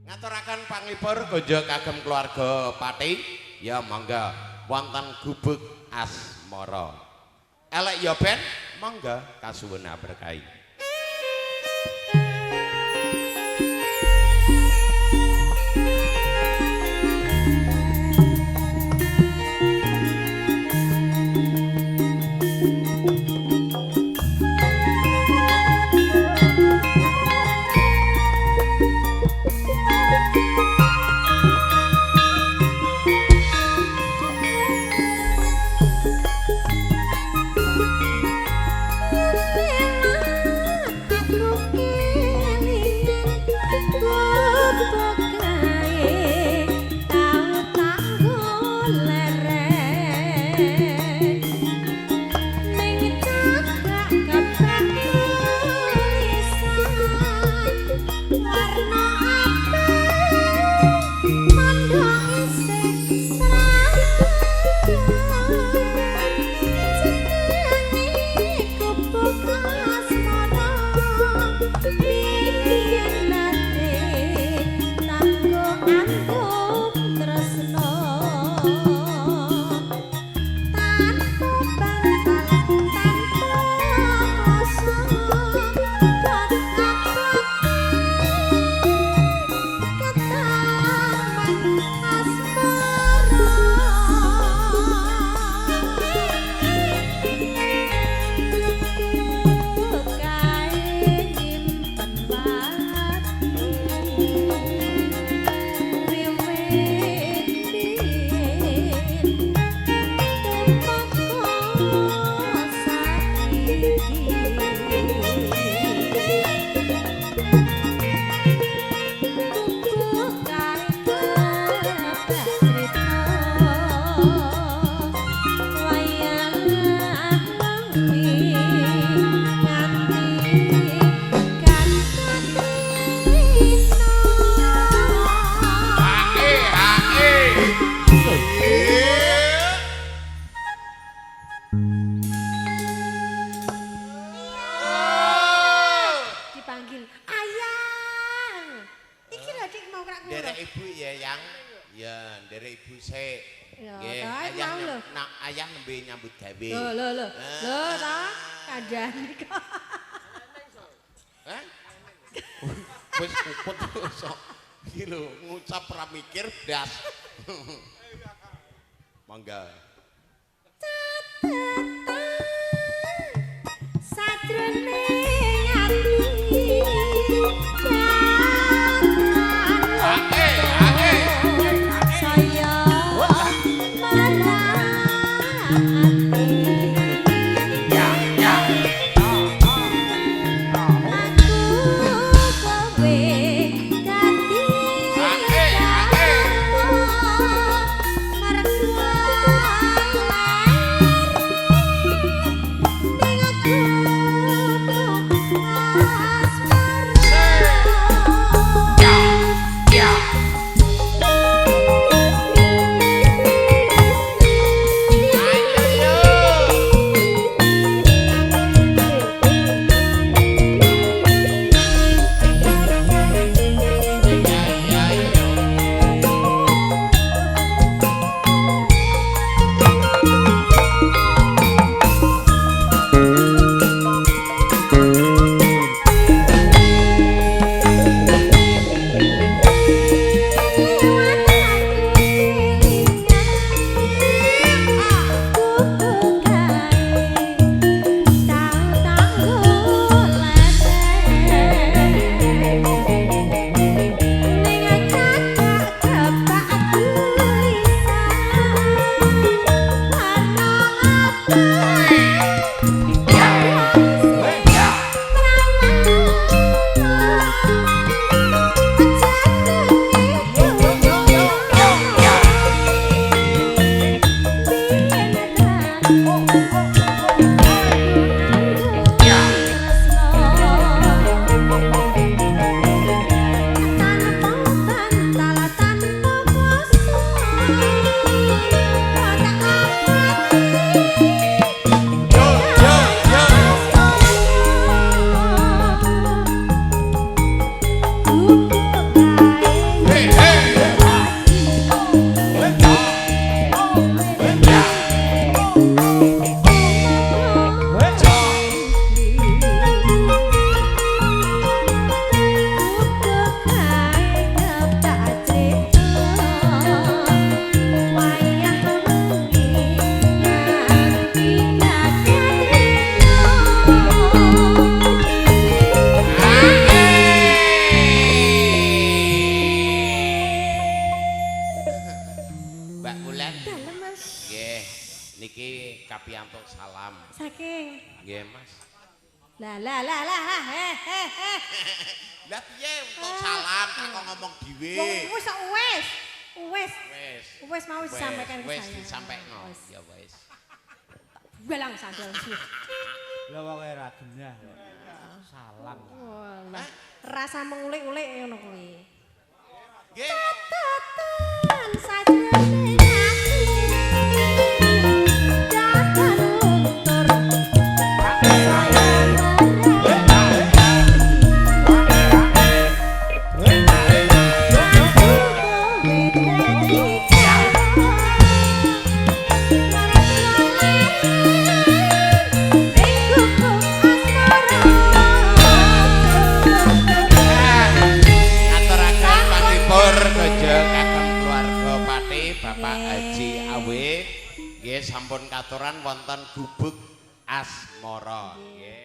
Ngaturaken pangipur konjo kagem keluarga Pati. Ya mangga wonten gubuk asmara. Elek ya ben mangga kasuwun berkahi. Wis kuput sok iki lho ngucap ra mikir blas. Mangga. Sadrone ati saya marah aku niki kapiyantuk salam. Saking. Nggih, Mas. Lah. Lah piye untuk salam tak kok ngomong dhewe. Wong wis wis. Wis. Wis mau disampaikan ke Wis saya. disampaikno. Wis. Ya wis. Belang sandal sih. Lah wong ora genah. Salam. Walah. Rasa mengulik-ulik ngono kuwi. Nggih. Catatan sajroning ati. Dahan luntur. Aturaken panipur kaja kagem keluarga Pati Bapak Haji Awe nggih sampun katuran wonten gubuk asmara nggih.